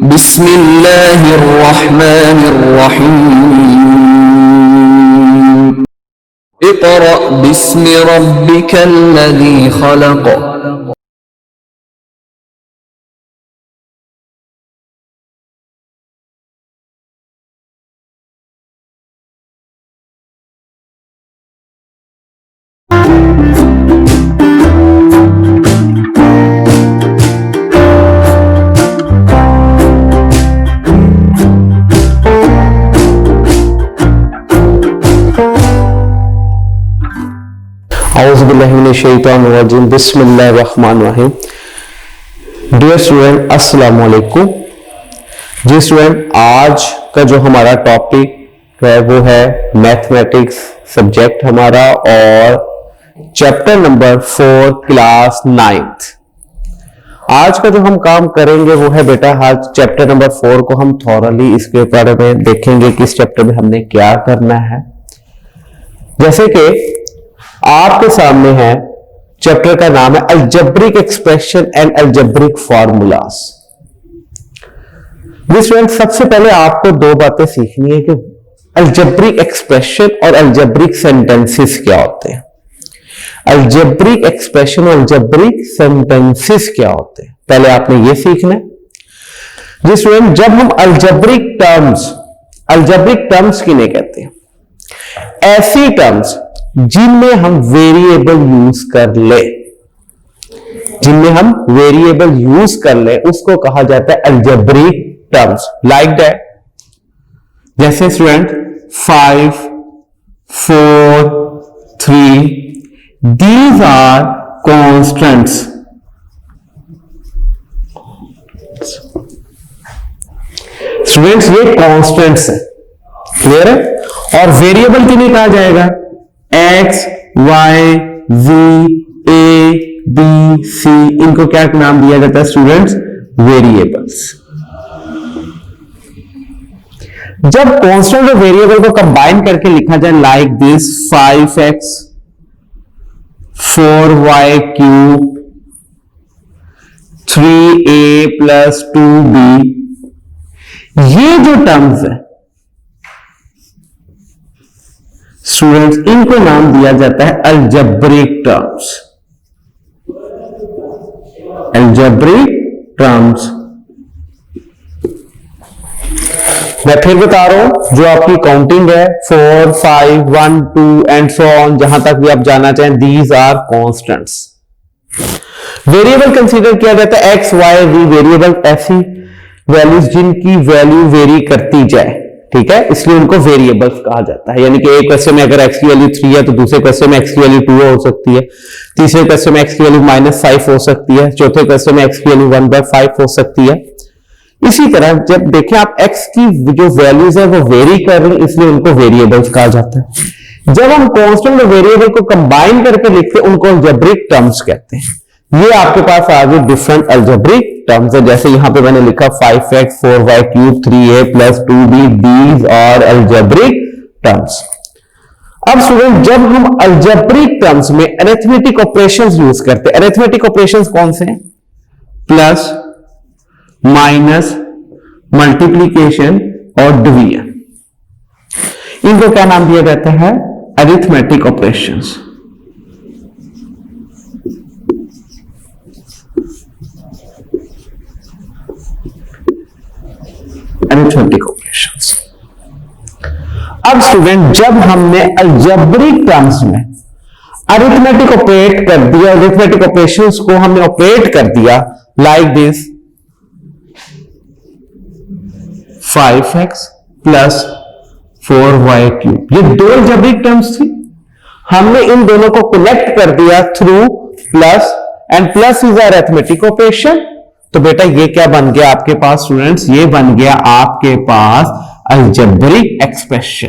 बिस्मिल्लाहिर्रहमानिर्रहीम। इक़रा बिस्मि रब्बिकल्लज़ी खलक़। औज़ुबिल्लाहिमिनश्शैतानिर्रजीम बिस्मिल्लाहिर्रहमानिर्रहीम। Dear student अस्सलाम वालेकुम। जी स्टूडेंट, आज का जो हमारा टॉपिक है वो है मैथमेटिक्स सब्जेक्ट हमारा और चैप्टर नंबर 4 क्लास 9th। आज का जो हम काम करेंगे वो है बेटा, आज चैप्टर नंबर 4 को हम थॉरली इसके बारे में देखेंगे कि इस चैप्टर में हमने क्या करना है। जैसे कि आपके सामने है, चैप्टर का नाम है algebraic expression and algebraic formulas. Student, सबसे पहले आपको दो बातें सीखनी है कि अलजेब्रिक एक्सप्रेशन और अलजेब्रिक सेंटेंसेस क्या होते हैं। अलजेब्रिक एक्सप्रेशन और अलजेब्रिक सेंटेंसेस क्या होते हैं, पहले आपने ये सीखना है। जी स्टूडेंट, जब हम अलजेब्रिक टर्म्स किन्हें कहते हैं? ऐसी टर्म्स जिनमें हम वेरिएबल यूज कर ले, उसको कहा जाता है अलजेब्रिक टर्म्स। लाइक दैट, जैसे student 5, 4, 3, these are constants. Students, ये कॉन्स्टेंट्स है, क्लियर है? और वेरिएबल किन्हें कहा जाएगा? X, Y, Z, A, B, C, इनको क्या नाम दिया जाता है स्टूडेंट्स? वेरिएबल्स। जब कांस्टेंट और वेरिएबल को कंबाइन करके लिखा जाए like this 5x 4y cube 3a plus 2b, ये जो टर्म्स है स्टूडेंट्स, इनको नाम दिया जाता है अलजेब्रिक टर्म्स। अलजेब्रिक टर्म्स, मैं फिर बता रहा हूं, जो आपकी काउंटिंग है 4, 5, 1, 2 एंड सो ऑन, जहां तक भी आप जाना चाहें, these are constants. Variable consider किया जाता है एक्स, वाई, वी, वेरिएबल ऐसी वैल्यूज जिनकी वैल्यू वेरी करती जाए, ठीक है, इसलिए उनको वेरिएबल्स कहा जाता है। यानी कि एक क्वेश्चन में अगर x की वैल्यू 3 है तो दूसरे क्वेश्चन में x की वैल्यू 2 हो सकती है, तीसरे क्वेश्चन में x की वैल्यू -5 हो सकती है, चौथे क्वेश्चन में x की वैल्यू 1/5 हो सकती है। इसी तरह जब देखें आप x की जो वैल्यूज है वो वेरी कर रही है, इसलिए उनको वेरिएबल्स कहा जाता है। जब हम कांस्टेंट और वेरिएबल को कंबाइन करके लिखते हैं, उनको अलजेब्रिक टर्म्स कहते हैं। ये आपके पास आ गए डिफरेंट अलजेब्रिक टर्म्स है, जैसे यहां पे मैंने लिखा 5x 4y cube 3a plus 2b, these are algebraic terms. अब स्टूडेंट, जब हम अलजेब्रिक टर्म्स में अरिथमेटिक ऑपरेशंस यूज करते हैं, अरिथमेटिक ऑपरेशंस कौन से हैं? प्लस, माइनस, मल्टीप्लीकेशन और डिवीजन, इनको क्या नाम दिया जाता है? Arithmetic operations. Arithmetic operations. अब स्टूडेंट, जब हमने अलजेब्रिक टर्म्स में अरिथमेटिक ऑपरेट कर दिया, अरिथमेटिक ऑपरेशंस को हमने ऑपरेट कर दिया like this 5x plus 4y cube, ये दो अलजेब्रिक टर्म्स थी, हमने इन दोनों को कनेक्ट कर दिया through plus, and plus is arithmetic operation. तो बेटा ये क्या बन गया आपके पास स्टूडेंट्स? ये बन गया आपके पास अलजेब्रिक एक्सप्रेशन।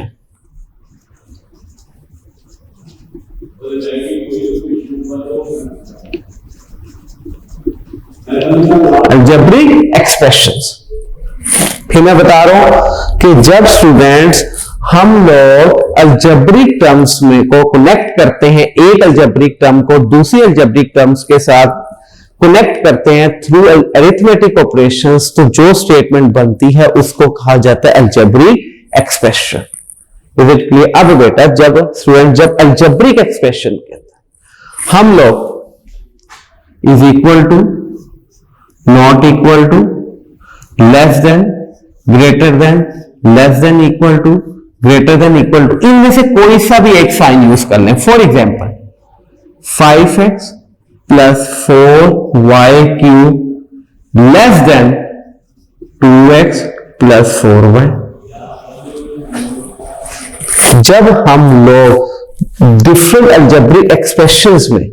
Algebraic expressions. फिर मैं बता रहा हूं कि जब स्टूडेंट्स हम लोग अलजेब्रिक टर्म्स में को कनेक्ट करते हैं, एक अलजेब्रिक टर्म को दूसरी अलजेब्रिक टर्म्स के साथ कनेक्ट करते हैं थ्रू अरिथमेटिक ऑपरेशंस, तो जो स्टेटमेंट बनती है उसको कहा जाता है algebraic expression. Is it clear? अब बेटा जब अलजेब्रिक एक्सप्रेशन कहते हैं हम लोग is equal to, not equal to, less than, greater than, less than equal to, greater than equal to, इनमें से कोई सा भी एक साइन यूज कर लें। For example 5x plus 4y cube less than 2x plus 4y। जब हम लोग डिफरेंट अलजेब्रिक एक्सप्रेशंस में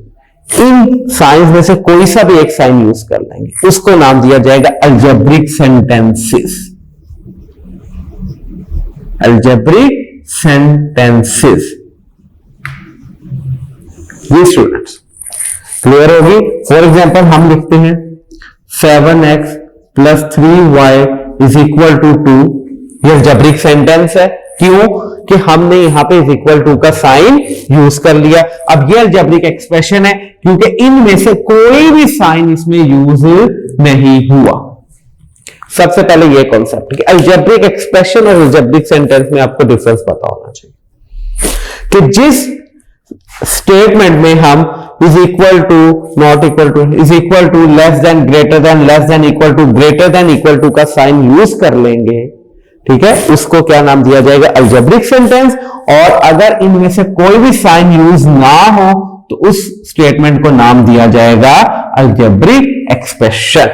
इन साइंस में से कोई सा भी एक साइन यूज कर लेंगे उसको नाम दिया जाएगा अलजेब्रिक सेंटेंसेस। Algebraic sentences. ये स्टूडेंट्स क्लियर होगी? फॉर एग्जाम्पल हम लिखते हैं 7x plus 3y is equal to 2। ये अलजेब्रिक सेंटेंस है। क्यों? कि हमने यहां पे इज इक्वल टू का साइन यूज कर लिया। अब ये अलजेब्रिक एक्सप्रेशन है क्योंकि इनमें से कोई भी साइन इसमें यूज नहीं हुआ। सबसे पहले ये कॉन्सेप्ट कि अलजेब्रिक एक्सप्रेशन और अलजेब्रिक सेंटेंस में आपको डिफरेंस पता होना चाहिए कि जिस स्टेटमेंट में हम is equal to, not equal to, is equal to, less than, greater than, less than equal to, greater than equal to का साइन यूज कर लेंगे, ठीक है, उसको क्या नाम दिया जाएगा? Algebraic sentence. और अगर इनमें से कोई भी साइन यूज ना हो तो उस स्टेटमेंट को नाम दिया जाएगा अलजेब्रिक एक्सप्रेशन।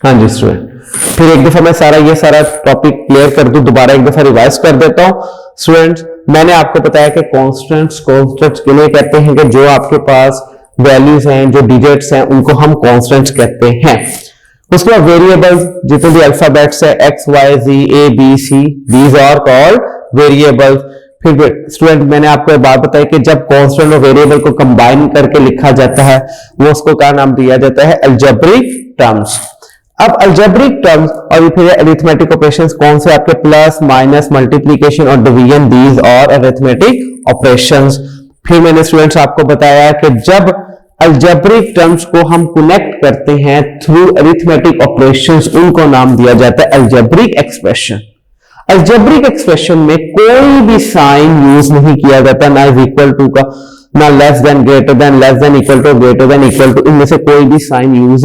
हाँ जी स्टूडेंट, फिर एक दफा मैं ये सारा टॉपिक क्लियर कर दूं, दोबारा एक दफा रिवाइज कर देता हूं। स्टूडेंट्स मैंने आपको बताया कि कॉन्स्टेंट्स के लिए कहते हैं कि जो आपके पास वैल्यूज हैं, जो डिजिट्स हैं, उनको हम कॉन्स्टेंट्स कहते हैं। उसके बाद वेरिएबल्स जितने भी अल्फाबेट्स है x y z a b c, these are called variables. फिर स्टूडेंट मैंने आपको एक बात बताई कि जब कांस्टेंट और वेरिएबल को कंबाइन करके लिखा जाता है वो उसको क्या नाम दिया जाता है? Algebraic terms. अब अलजेब्रिक टर्म्स और फिर अरिथमेटिक ऑपरेशंस कौन से आपके? प्लस, माइनस, मल्टीप्लिकेशन और डिवीजन, दीज और अरिथमेटिक ऑपरेशंस। फिर मैंने स्टूडेंट्स आपको बताया कि जब अलजेब्रिक टर्म्स को हम कनेक्ट करते हैं थ्रू अरिथमेटिक ऑपरेशंस, उनको नाम दिया जाता है अलजेब्रिक एक्सप्रेशन। अलजेब्रिक एक्सप्रेशन में कोई भी साइन यूज नहीं किया जाता, ना इज इक्वल टू का, ना less than, greater than, less than equal to, greater than equal to, इनमें से कोई भी साइन यूज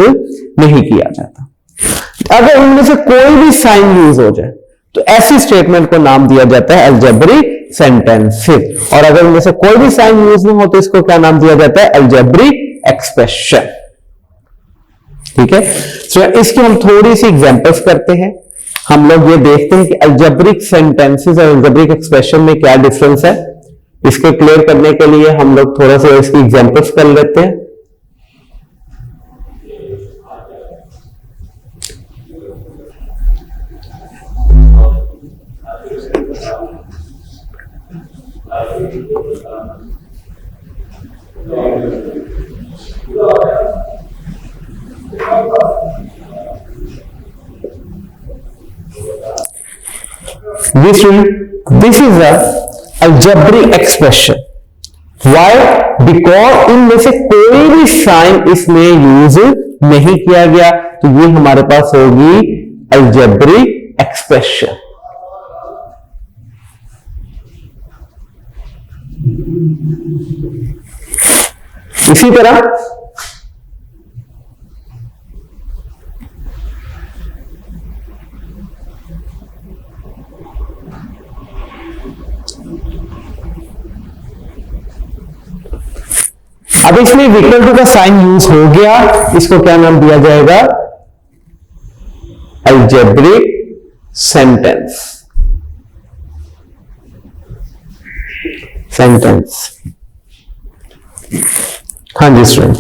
नहीं किया जाता। अगर इनमें से कोई भी साइन यूज हो जाए तो ऐसी स्टेटमेंट को नाम दिया जाता है अलजेब्रिक सेंटेंसेस। और अगर इनमें से कोई भी साइन यूज नहीं हो तो इसको क्या नाम दिया जाता है? Algebraic expression. ठीक है, तो इसकी हम थोड़ी सी एग्जांपल्स करते हैं। हम लोग ये देखते हैं कि अलजेब्रिक सेंटेंसेस और अलजेब्रिक एक्सप्रेशन में क्या डिफरेंस है। इसको क्लियर करने के लिए हम लोग थोड़ा सा इसकी एग्जांपल्स कर लेते हैं। This is a algebraic expression. Why? Because इनमें से कोई भी साइन इसमें यूज नहीं किया गया, तो ये हमारे पास होगी algebraic expression. इसी तरह अब इसमें इक्वल टू का साइन यूज हो गया, इसको क्या नाम दिया जाएगा? Algebraic sentence. हाँ जी स्टूडेंट,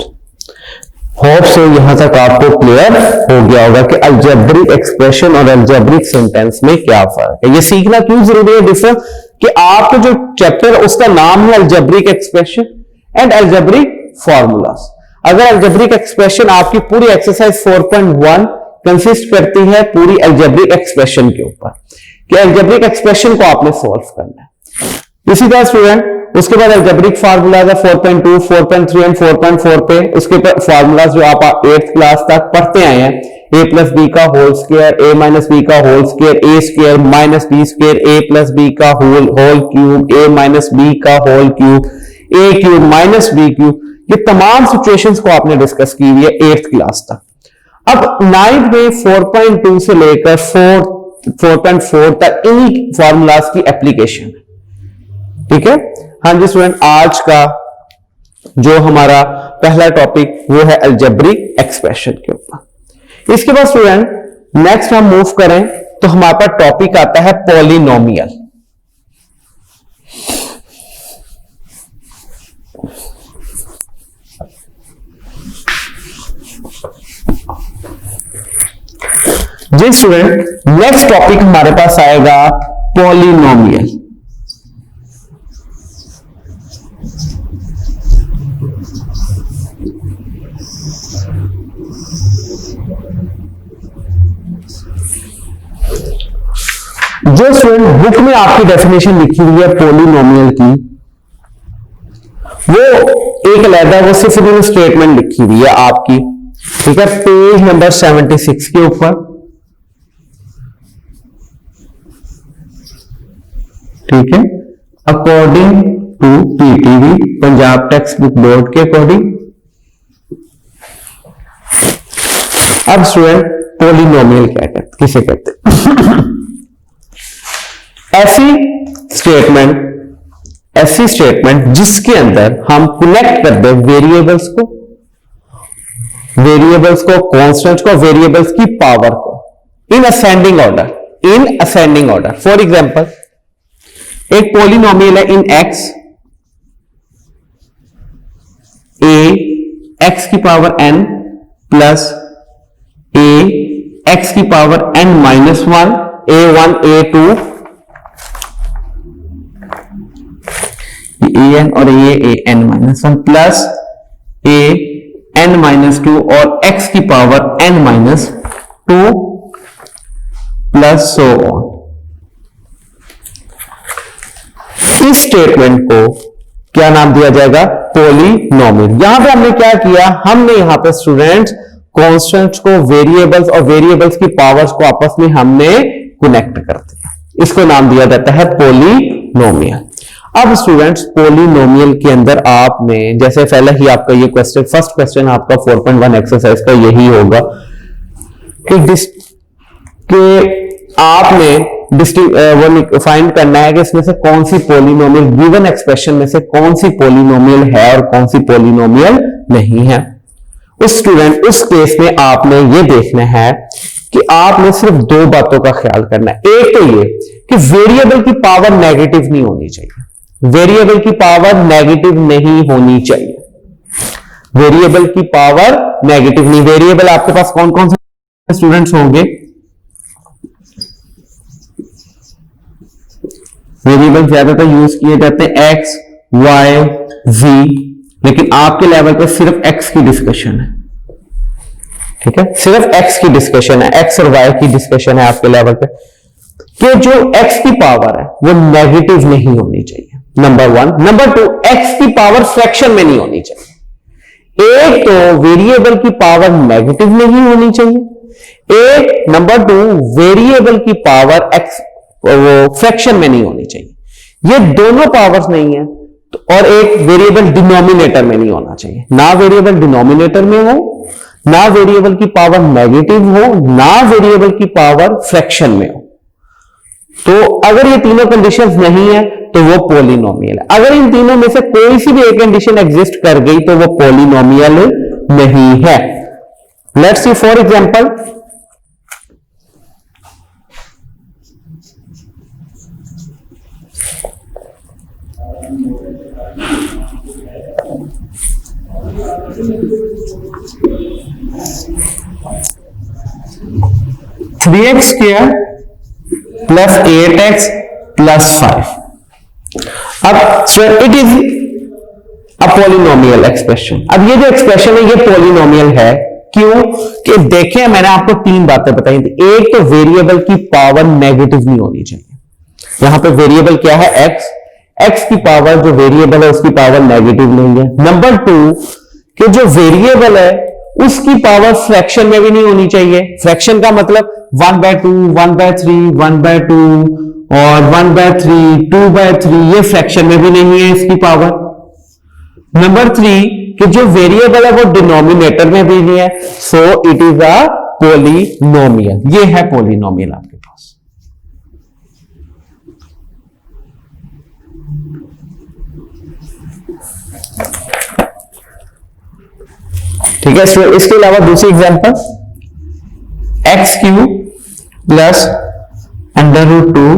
होप सो यहां तक आपको क्लियर हो गया होगा कि अलजेब्रिक एक्सप्रेशन और अलजेब्रिक सेंटेंस में क्या फर्क है। ये सीखना क्यों जरूरी है डिफरेंस, कि आपको जो चैप्टर है उसका नाम है algebraic expression and algebraic formulas. अगर अलजेब्रिक एक्सप्रेशन आपकी पूरी एक्सरसाइज 4.1 कंसिस्ट करती है पूरी अलजेब्रिक एक्सप्रेशन के ऊपर, कि अलजेब्रिक एक्सप्रेशन को आपने सॉल्व करना है। इसी तरह स्टूडेंट उसके बाद अलजेब्रिक फार्मूलाज है 4.2, 4.3 एंड 4.4 पे। उसके ऊपर फार्मूलाज जो आप 8th क्लास तक पढ़ते आए हैं, a प्लस बी का whole square, a minus B का whole square, a square minus B square, a plus B का whole cube, a minus B का whole cube, a cube minus B cube, ये तमाम सिचुएशंस को आपने discuss की हुई है 8th क्लास तक। अब 9th में 4.2 से लेकर 4.4 तक इन्हीं फार्मूलाज की एप्लीकेशन, ठीक है। हाँ जी स्टूडेंट, आज का जो हमारा पहला टॉपिक वो है अलजेब्रिक एक्सप्रेशन के ऊपर। इसके बाद स्टूडेंट नेक्स्ट हम मूव करें तो हमारे पास टॉपिक आता है पॉलिनोमियल। जी स्टूडेंट, नेक्स्ट टॉपिक हमारे पास आएगा पॉलिनोमियल। जो स्टूडेंट बुक में आपकी डेफिनेशन लिखी हुई है पॉलिनोमियल की, वो एक अलग, वो सिर्फ स्टेटमेंट लिखी हुई है आपकी, ठीक है, पेज नंबर 76 के ऊपर, ठीक है, according to PTB Punjab text book board के अकॉर्डिंग। अब स्टूडेंट पॉलिनोमियल क्या कहते, किसे कहते हैं? ऐसी स्टेटमेंट जिसके अंदर हम कनेक्ट कर दे वेरिएबल्स को, कांस्टेंट्स को, वेरिएबल्स की पावर को in ascending order. For example एक पॉलिनोमियल है इन एक्स, ए एक्स की power n plus a x की power n minus 1, a1 a2 an और ये an minus 1 plus a n minus 2 और x की power n minus 2 plus so on. इस statement को क्या नाम दिया जाएगा? पॉलिनोमियल। यहां पे हमने क्या किया, हमने यहां पे स्टूडेंट्स कॉन्स्टेंट्स को वेरिएबल्स और वेरिएबल्स की पावर्स को आपस में हमने कनेक्ट कर दिया, इसको नाम दिया जाता है पॉलिनोमियल। अब स्टूडेंट्स पॉलिनोमियल के अंदर आपने, जैसे पहले ही आपका ये क्वेश्चन, फर्स्ट क्वेश्चन आपका 4.1 एक्सरसाइज का यही होगा कि आपने वो फाइंड करना है कि इसमें से कौन सी पॉलिनोमियल, गिवन एक्सप्रेशन में से कौन सी पॉलिनोमियल है और कौन सी पॉलिनोमियल नहीं है। उस केस में आपने ये देखना है कि आपने सिर्फ दो बातों का ख्याल करना है। एक तो ये कि वेरिएबल की पावर नेगेटिव नहीं होनी चाहिए, वेरिएबल की पावर नेगेटिव नहीं होनी चाहिए, वेरिएबल की पावर नेगेटिव नहीं। वेरिएबल आपके पास कौन कौन से स्टूडेंट्स होंगे? वेरिएबल ज्यादातर यूज किए जाते हैं एक्स, वाई, जी, लेकिन आपके लेवल पे सिर्फ एक्स की डिस्कशन है, ठीक है, सिर्फ एक्स की डिस्कशन है, एक्स और वाई की डिस्कशन है आपके लेवल पे, कि जो एक्स की पावर है वो नेगेटिव नहीं होनी चाहिए, नंबर 1। नंबर 2, एक्स की पावर फ्रैक्शन में नहीं होनी चाहिए। एक तो वेरिएबल की पावर नेगेटिव नहीं होनी चाहिए, एक नंबर 2 वेरिएबल की पावर एक्स वो फ्रैक्शन में नहीं होनी चाहिए। ये दोनों पावर्स नहीं है तो, और एक वेरिएबल डिनोमिनेटर में नहीं होना चाहिए, ना वेरिएबल डिनोमिनेटर में हो, ना वेरिएबल की पावर नेगेटिव हो, ना वेरिएबल की पावर फ्रैक्शन में हो। तो अगर ये तीनों कंडीशंस नहीं है तो वो पॉलिनोमियल है। अगर इन तीनों में से कोई सी भी एक कंडीशन एग्जिस्ट कर गई तो वो पॉलिनोमियल नहीं है। Let's see for example, three x square plus 8x plus 5। अब sir it is a polynomial expression. अब ये जो एक्सप्रेशन है ये पॉलिनोमियल है, क्यों? कि देखें मैंने आपको तीन बातें बताई थी। एक तो वेरिएबल की पावर नेगेटिव नहीं होनी चाहिए, यहां पे वेरिएबल क्या है? एक्स। एक्स की पावर जो वेरिएबल है उसकी पावर नेगेटिव नहीं है। नंबर 2 कि जो वेरिएबल है उसकी पावर फ्रैक्शन में भी नहीं होनी चाहिए। फ्रैक्शन का मतलब 1/2, 1/3, 1/2 और 1/3, 2/3, ये फ्रैक्शन में भी नहीं है इसकी पावर। नंबर 3 कि जो वेरिएबल है वो डिनोमिनेटर में भी नहीं है, सो इट इज अ पॉलिनोमियल। ये है पॉलिनोमियल आपके पास। ठीक है, सो इसके अलावा दूसरी example x³ plus √2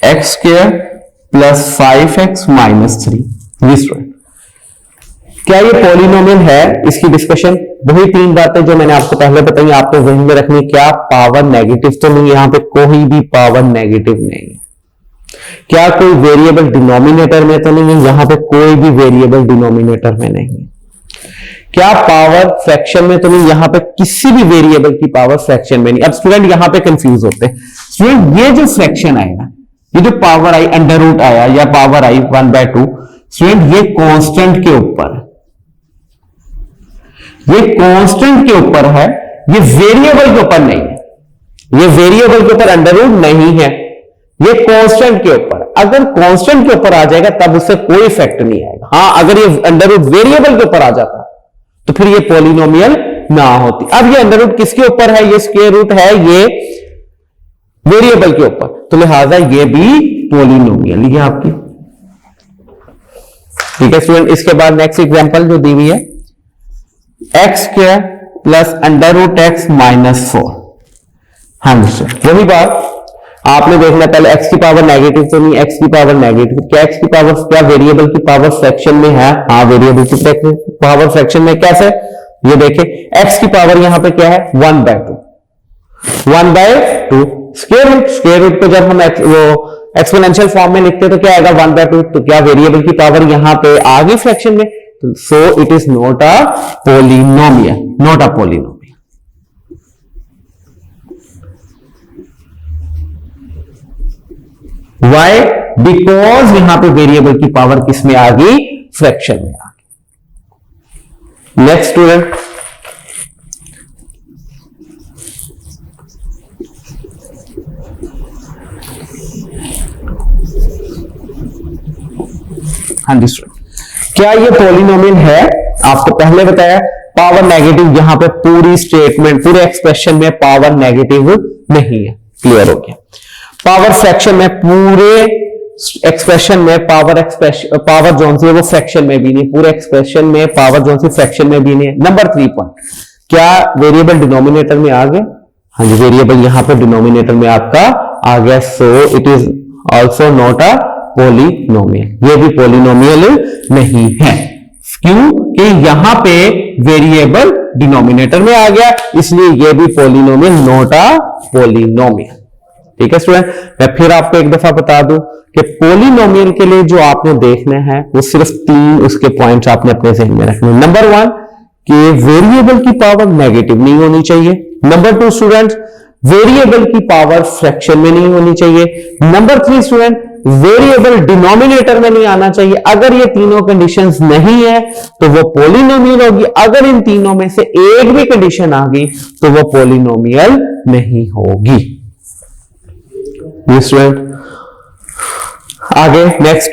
x² plus 5x minus 3। क्या ये पॉलिनोमियल है? इसकी डिस्कशन वही 3 बातें जो मैंने आपको पहले बताई आपको जहन में रखनी। क्या पावर नेगेटिव तो नहीं, यहां पे कोई भी पावर नेगेटिव नहीं है। क्या कोई वेरिएबल डिनोमिनेटर में तो नहीं है, यहां पे कोई भी वेरिएबल डिनोमिनेटर में नहीं है। क्या पावर फ्रैक्शन में तो नहीं, यहां पे किसी भी वेरिएबल की पावर फ्रैक्शन में नहीं। अब स्टूडेंट यहां पे कंफ्यूज होते हैं। स्टूडेंट ये जो फ्रैक्शन आएगा, ये जो पावर आई √ आया या पावर आई 1/2, स्टूडेंट ये कांस्टेंट के ऊपर, ये कांस्टेंट के ऊपर है, ये वेरिएबल के ऊपर नहीं है। ये वेरिएबल के ऊपर √ नहीं है, ये कांस्टेंट के ऊपर। अगर कांस्टेंट के ऊपर आ जाएगा तब उससे कोई इफेक्ट नहीं आएगा। हां, अगर ये √ वेरिएबल के ऊपर आ जाता तो फिर ये पॉलिनोमियल ना होती। अब ये √ किसके ऊपर है? ये स्क्वायर रूट है, ये वेरिएबल के ऊपर, तो लिहाजा ये भी पॉलिनोमियल ये आपकी। ठीक है स्टूडेंट, इसके बाद नेक्स्ट एग्जांपल जो दी हुई है x² प्लस √x माइनस 4। हाँ वही बात आपने देखना, पहले x की पावर नेगेटिव तो नहीं, x की पावर नेगेटिव। क्या x की पावर, क्या वेरिएबल की पावर फ्रैक्शन में है? हाँ, वेरिएबल की पावर फ्रैक्शन में। कैसे? ये देखिए x की पावर यहां पे क्या है? 1/2। 1/2 स्क्वायर रूट को जब हम वो एक्सपोनेंशियल फॉर्म में लिखते हैं तो क्या आएगा? 1/2। तो क्या वेरिएबल की पावर यहां पे आ गई फ्रैक्शन में? So it is not a polynomial, not a polynomial. Why? Because यहां पे वेरिएबल की पावर किस में आ गई? फ्रैक्शन में आ गई। नेक्स्ट स्टूडेंट, हाँ जी स्टूडेंट, क्या ये पॉलिनोमियल है? आपको पहले बताया पावर नेगेटिव, यहां पे पूरी स्टेटमेंट, पूरे एक्सप्रेशन में पावर नेगेटिव नहीं है। क्लियर हो गया? पावर फ्रैक्शन में, पूरे एक्सप्रेशन में पावर जोन सी है वो फ्रैक्शन में भी नहीं, पूरे एक्सप्रेशन में पावर जोन सी फ्रैक्शन में भी नहीं है। नंबर 3 पॉइंट, क्या वेरिएबल डिनोमिनेटर में आ गया? हाँ जी, वेरिएबल यहां पे डिनोमिनेटर में आपका आ गया, so it is also not a polynomial. ये भी पॉलिनोमियल नहीं है। क्यों? कि यहां पे वेरिएबल डिनोमिनेटर में आ गया, इसलिए ये भी पॉलिनोमियल, नॉट अ पॉलिनोमियल। ठीक है स्टूडेंट, मैं फिर आपको एक दफा बता दूं कि पॉलिनोमियल के लिए जो आपने देखना है वो सिर्फ 3 उसके पॉइंट्स आपने अपने ज़हन में रखने। नंबर 1 कि वेरिएबल की पावर नेगेटिव नहीं होनी चाहिए। नंबर 2 स्टूडेंट, वेरिएबल की पावर फ्रैक्शन में नहीं होनी चाहिए। नंबर 3 स्टूडेंट, वेरिएबल डिनोमिनेटर में नहीं आना चाहिए। अगर ये तीनों कंडीशंस नहीं है तो वो पॉलिनोमियल होगी। अगर इन तीनों में से एक भी कंडीशन आ गई तो वो पॉलिनोमियल नहीं होगी। स्टूडेंट आगे नेक्स्ट,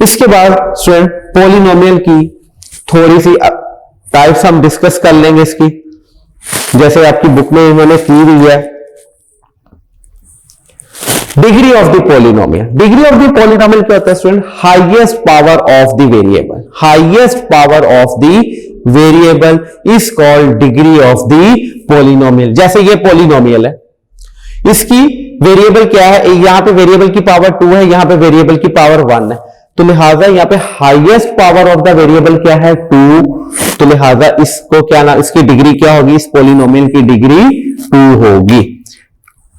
इसके बाद स्टूडेंट पॉलिनोमियल की थोड़ी सी टाइप्स हम डिस्कस कर लेंगे इसकी, जैसे आपकी बुक में इन्होंने की हुई है। Degree of the polynomial. Degree of the polynomial क्या होता है student? Highest power of the variable. Highest power of the variable is called degree of the polynomial. जैसे ये पॉलिनोमियल है, इसकी वेरिएबल क्या है? यहां पे वेरिएबल की पावर 2 है, यहां पे वेरिएबल की पावर 1 है, तो लिहाजा यहां पे highest power of the variable क्या है? 2। तो लिहाजा इसको क्या ना, इसकी डिग्री क्या होगी? इस पॉलिनोमियल की डिग्री 2 होगी।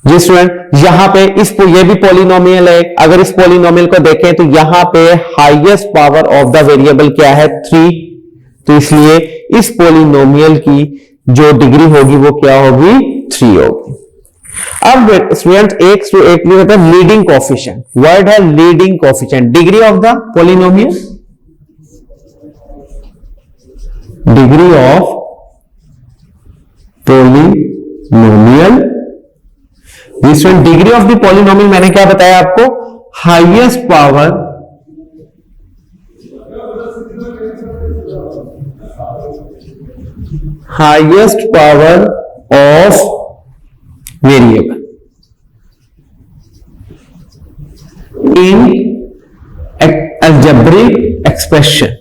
जी स्टूडेंट, यहां पे ये भी पॉलिनोमियल है। अगर इस पॉलिनोमियल को देखें तो यहां पे highest power of the variable क्या है? 3। तो इसलिए इस पॉलिनोमियल की जो डिग्री होगी वो क्या होगी? 3 होगी। अब स्टूडेंट एक होता है लीडिंग कोफिशिएंट, वर्ड है leading coefficient, degree of the polynomial, degree of polynomial. Student degree of the polynomial मैंने क्या बताया आपको, highest power of variable in algebraic expression,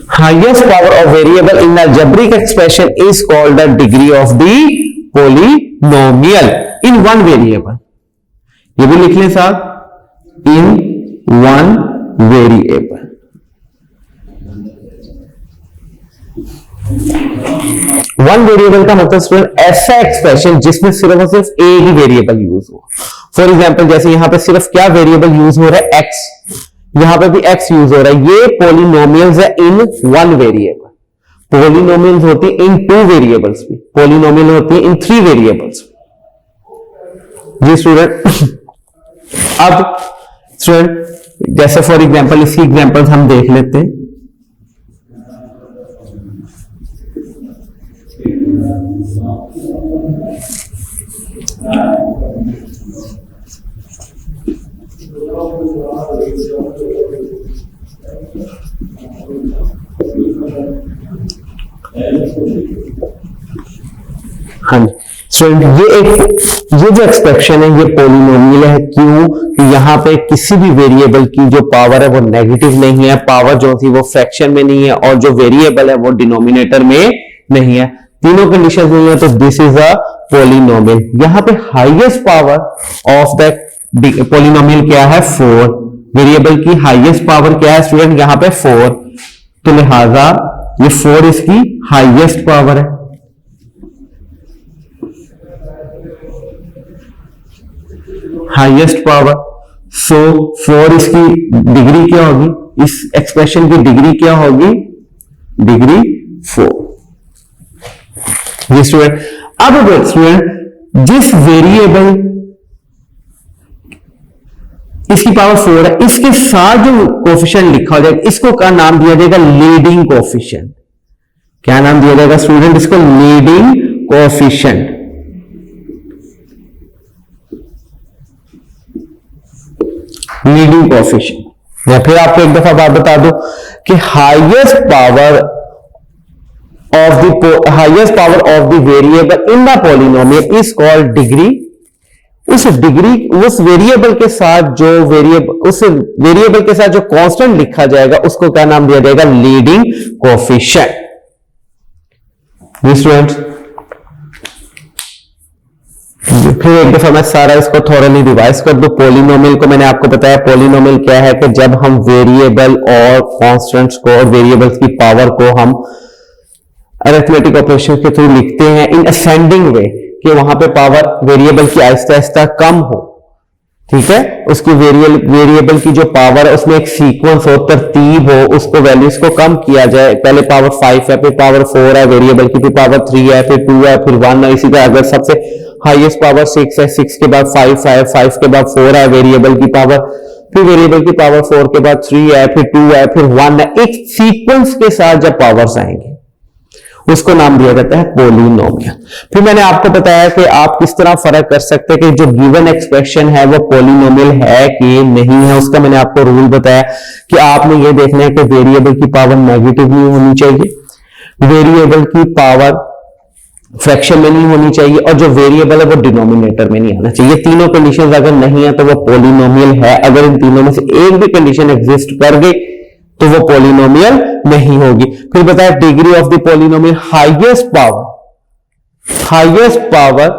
highest power of variable in algebraic expression is called the degree of the polynomial in one variable। ये भी लिख लें साहब, in one variable। One variable का मतलब स्टूडेंट ऐसा एक्सप्रेशन जिसमें सिर्फ और सिर्फ एक ही वेरिएबल यूज हो। फॉर एग्जांपल जैसे यहां पे सिर्फ क्या वेरिएबल यूज हो रहा है, एक्स, यहां पे भी एक्स यूज हो रहा है। ये पॉलिनोमियल्स है इन वन वेरिएबल। पॉलिनोमियल्स होती है इन टू वेरिएबल्स भी, पॉलिनोमियल होती है इन थ्री वेरिएबल्स जी स्टूडेंट। अब स्टूडेंट जैसे फॉर एग्जांपल इसकी एग्जांपल्स हम देख लेते हैं। हाँ जी स्टूडेंट, ये जो एक्सप्रेशन है ये पॉलिनोमियल है। क्यों? कि यहां पे किसी भी वेरिएबल की जो पावर है वो नेगेटिव नहीं है, पावर जो थी वो फ्रैक्शन में नहीं है, और जो वेरिएबल है वो डिनोमिनेटर में नहीं है। तीनों कंडीशन नहीं है तो दिस इज अ पॉलिनोमियल। यहां पे highest power of the polynomial क्या है, 4। वेरिएबल की हाईएस्ट पावर क्या है स्टूडेंट, यहां पे 4, तो लिहाजा ये 4 इसकी हाईएस्ट पावर है। हाईएस्ट पावर, सो 4 इसकी डिग्री क्या होगी, इस एक्सप्रेशन की डिग्री क्या होगी, डिग्री 4। ये स्टूडेंट, अब स्टूडेंट जिस वेरिएबल इसकी पावर 4 है, इसके साथ जो कोफिशिएंट लिखा हो जाएगा इसको क्या नाम दिया जाएगा, लीडिंग कोफिशिएंट। क्या नाम दिया जाएगा स्टूडेंट इसको, लीडिंग कोफिशिएंट। Leading coefficient. या फिर आपको एक दफा बात बता दूं कि highest power of the variable in the polynomial is called degree. उस वेरिएबल के साथ जो कांस्टेंट लिखा जाएगा उसको क्या नाम दिया जाएगा, लीडिंग कोफिशिएंट। स्टूडेंट्स फिर एक दफा मैं सारा इसको थोरली रिवाइज कर दूं। पॉलिनोमियल को मैंने आपको बताया, पॉलिनोमियल क्या है कि जब हम वेरिएबल और कांस्टेंट्स को और वेरिएबल्स की पावर को हम अरिथमेटिक ऑपरेशन के थ्रू लिखते हैं इन असेंडिंग वे, कि वहां पे पावर वेरिएबल की आहिस्ता आहिस्ता कम हो, ठीक है। उसकी वेरिएबल की जो पावर है उसमें एक सीक्वेंस हो, तरतीब हो, उसको वैल्यूज को कम किया जाए। पहले पावर 5 है, फिर पावर 4 है वेरिएबल की, फिर पावर 3 है, फिर 2 है, फिर 1 है। इसी तरह अगर सबसे हाईएस्ट पावर 6 है, 6 के बाद 5 है, 5 के बाद 4 है वेरिएबल की पावर, फिर वेरिएबल की पावर 4 के बाद 3 है, फिर 2 है, फिर 1 है। एक सीक्वेंस के साथ जब पावर्स आएंगे उसको नाम दिया जाता है पॉलिनोमियल। फिर मैंने आपको बताया कि आप किस तरह फर्क कर सकते हैं कि जो गिवन एक्सप्रेशन है वो पॉलिनोमियल है कि नहीं है। उसका मैंने आपको रूल बताया कि आपने ये देखना है कि वेरिएबल की पावर नेगेटिव नहीं होनी चाहिए, वेरिएबल की पावर फ्रैक्शन में नहीं होनी चाहिए, और जो वेरिएबल है वो डिनोमिनेटर में नहीं आना चाहिए। तीनों कंडीशंस अगर नहीं है तो वो पॉलिनोमियल है। अगर इन तीनों में से एक भी कंडीशन एग्जिस्ट कर गई तो वो पॉलिनोमियल नहीं होगी। फिर बताया degree of the polynomial, highest power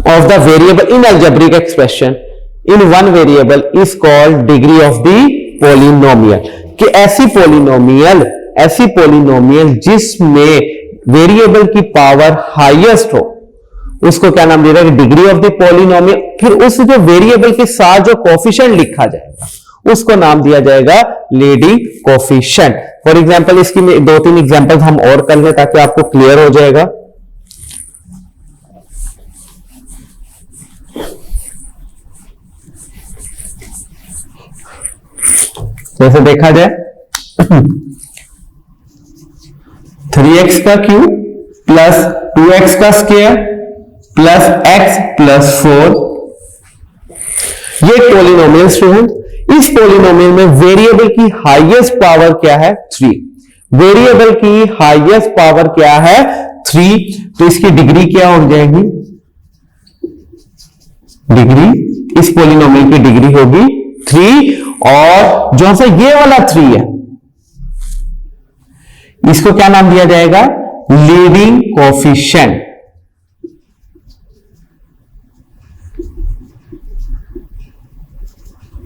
of the variable in algebraic expression in one variable is called degree of the polynomial. कि ऐसी पॉलिनोमियल जिसमें वेरिएबल की पावर हाईएस्ट हो उसको क्या नाम दिया जाएगा, डिग्री ऑफ द पॉलिनोमियल। फिर उस जो वेरिएबल के साथ जो कोफिशिएंट लिखा जाएगा उसको नाम दिया जाएगा लीडिंग कोफिशिएंट। फॉर एग्जांपल इसकी 2-3 एग्जांपल हम और कर लें ताकि आपको क्लियर हो जाएगा। जैसे देखा जाए 3x का क्यूब प्लस 2x का स्क्वायर प्लस x प्लस 4, ये पॉलिनोमियल स्टूडेंट। इस पॉलिनोमियल में वेरिएबल की हाईएस्ट पावर क्या है? 3। वेरिएबल की हाईएस्ट पावर क्या है? 3। तो इसकी डिग्री क्या हो जाएगी? डिग्री, इस पॉलिनोमियल की डिग्री होगी 3, और जो सा ये वाला 3 है इसको क्या नाम दिया जाएगा? Leading coefficient.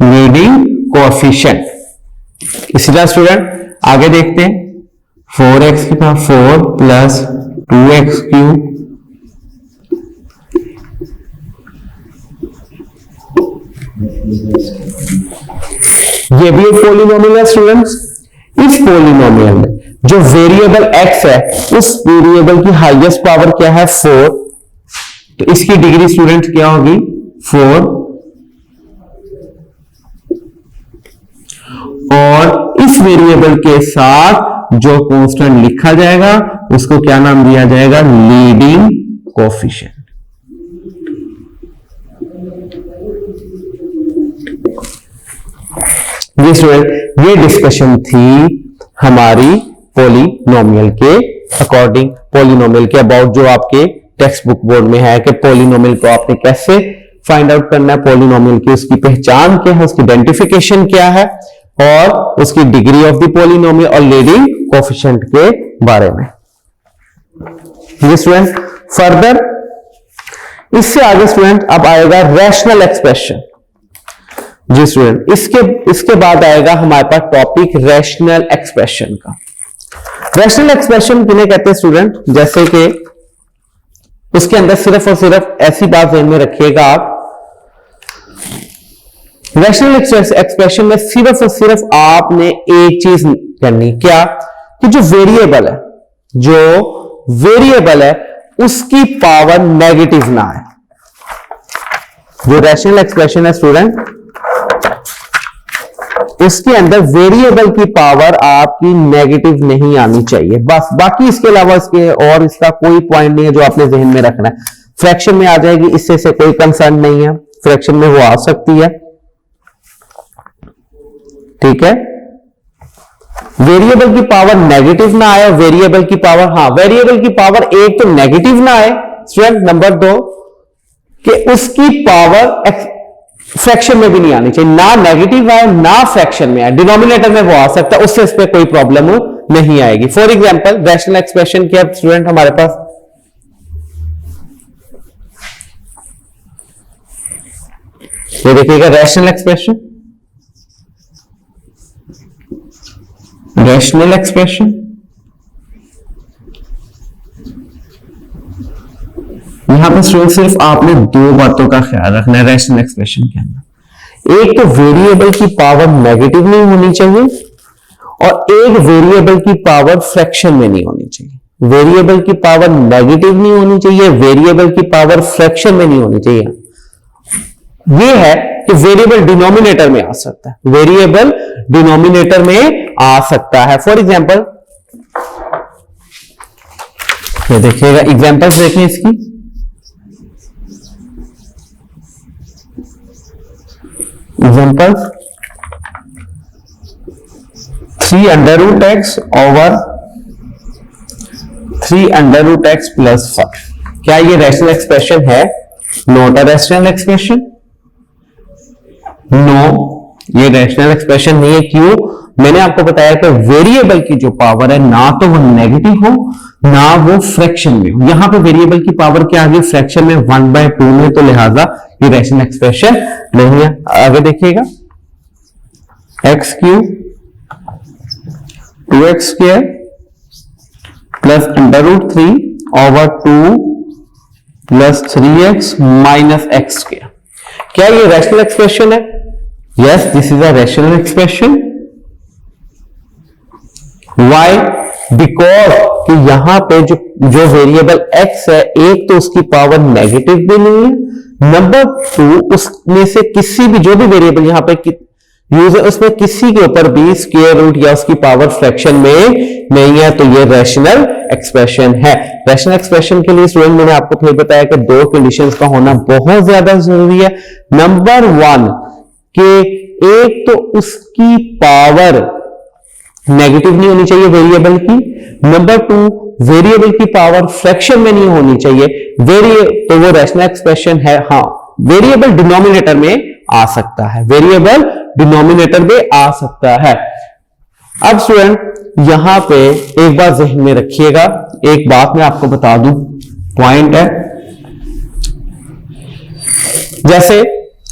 Leading coefficient. इसी तरह स्टूडेंट आगे देखते हैं 4x की पावर 4 प्लस 2x क्यूब ये भी एक पॉलिनोमियल है स्टूडेंट्स। इस पॉलिनोमियल में जो वेरिएबल x है उस वेरिएबल की हाईएस्ट पावर क्या है? 4। तो इसकी डिग्री स्टूडेंट्स क्या होगी? 4। और इस वेरिएबल के साथ जो कांस्टेंट लिखा जाएगा उसको क्या नाम दिया जाएगा? Leading coefficient. ये स्टूडेंट ये डिस्कशन थी हमारी पॉलिनोमियल के अकॉर्डिंग, पॉलिनोमियल के अबाउट जो आपके टेक्स्ट बुक बोर्ड में है कि पॉलिनोमियल को आपने कैसे फाइंड आउट करना है, पॉलिनोमियल की उसकी पहचान क्या है, उसकी आइडेंटिफिकेशन क्या है और उसकी डिग्री ऑफ द पॉलिनोमियल और लीडिंग कोफिशिएंट के बारे में। ये स्टूडेंट फर्दर इससे आगे स्टूडेंट अब आएगा रैशनल एक्सप्रेशन। जी स्टूडेंट इसके बाद आएगा हमारे पास टॉपिक रैशनल एक्सप्रेशन का। रैशनल एक्सप्रेशन किन्हें कहते हैं स्टूडेंट? जैसे कि उसके अंदर सिर्फ और सिर्फ ऐसी बात ध्यान में रखिएगा आप, रैशनल एक्सप्रेशन में सिर्फ और सिर्फ आपने एक चीज करनी, क्या? कि जो वेरिएबल है उसकी पावर नेगेटिव ना आए। जो रैशनल एक्सप्रेशन है स्टूडेंट उसके अंदर वेरिएबल की पावर आपकी नेगेटिव नहीं आनी चाहिए, बस। बाकी इसके अलावा इसके और इसका कोई पॉइंट नहीं है जो आपने जहन में रखना है। फ्रैक्शन में आ जाएगी, इससे से कोई कंसर्न नहीं है, फ्रैक्शन में वो आ सकती है, ठीक है। वेरिएबल की पावर नेगेटिव ना आए, वेरिएबल की पावर, हाँ वेरिएबल की पावर एक तो नेगेटिव ना आए स्टूडेंट, नंबर 2 कि उसकी पावर फ्रैक्शन में भी नहीं आनी चाहिए, ना नेगेटिव आए ना फ्रैक्शन में आए, डिनोमिनेटर में वो आ सकता है, उससे इस पर कोई प्रॉब्लम नहीं आएगी। फॉर एग्जांपल रैशनल एक्सप्रेशन क्या स्टूडेंट हमारे पास, ये देखिएगा रैशनल एक्सप्रेशन, रैशनल एक्सप्रेशन यहां पर स्टूडेंट सिर्फ आपने 2 बातों का ख्याल रखना है रैशनल एक्सप्रेशन के अंदर। एक तो वेरिएबल की पावर नेगेटिव नहीं होनी चाहिए और एक वेरिएबल की पावर फ्रैक्शन में नहीं होनी चाहिए। वेरिएबल की पावर नेगेटिव नहीं होनी चाहिए, वेरिएबल की पावर फ्रैक्शन में नहीं होनी चाहिए। यह है कि वेरिएबल डिनोमिनेटर में आ सकता है, वेरिएबल डिनोमिनेटर में आ सकता है। फॉर एग्जाम्पल ये देखिएगा, एग्जाम्पल्स देखें इसकी। Example 3√x over 3√x plus 5। क्या ये रैशनल एक्सप्रेशन है? Not a rational expression, no ये रैशनल एक्सप्रेशन नहीं है। क्यों? मैंने आपको बताया कि वेरिएबल की जो पावर है ना तो वो नेगेटिव हो ना वो फ्रैक्शन में हो। यहां पे वेरिएबल की पावर क्या आ गई? फ्रैक्शन में 1/2 में, तो लिहाजा ये रैशनल एक्सप्रेशन नहीं है। आगे देखिएगा x³ 2x² plus √3 over 2 plus 3x minus x²। क्या ये रैशनल एक्सप्रेशन है? Yes, this is a rational expression. Why? Because कि यहां पे जो वेरिएबल x है, एक तो उसकी पावर नेगेटिव भी नहीं है, नंबर 2 उसमें से किसी भी जो भी वेरिएबल यहां पे यूज है उसमें किसी के ऊपर भी स्क्वायर रूट या उसकी पावर फ्रैक्शन में नहीं है, तो ये रैशनल एक्सप्रेशन है। रैशनल एक्सप्रेशन के लिए स्टूडेंट मैंने आपको फिर बताया कि दो कंडीशंस का होना बहुत ज्यादा जरूरी है। नंबर 1 कि एक तो उसकी पावर नेगेटिव नहीं होनी चाहिए वेरिएबल की, नंबर 2 वेरिएबल की पावर फ्रैक्शन में नहीं होनी चाहिए। तो वो रैशनल एक्सप्रेशन है। हाँ, वेरिएबल डिनोमिनेटर में आ सकता है, वेरिएबल डिनोमिनेटर में आ सकता है। अब स्टूडेंट यहां पे एक बात ज़हन में रखिएगा, एक बात मैं आपको बता दूं, पॉइंट है, जैसे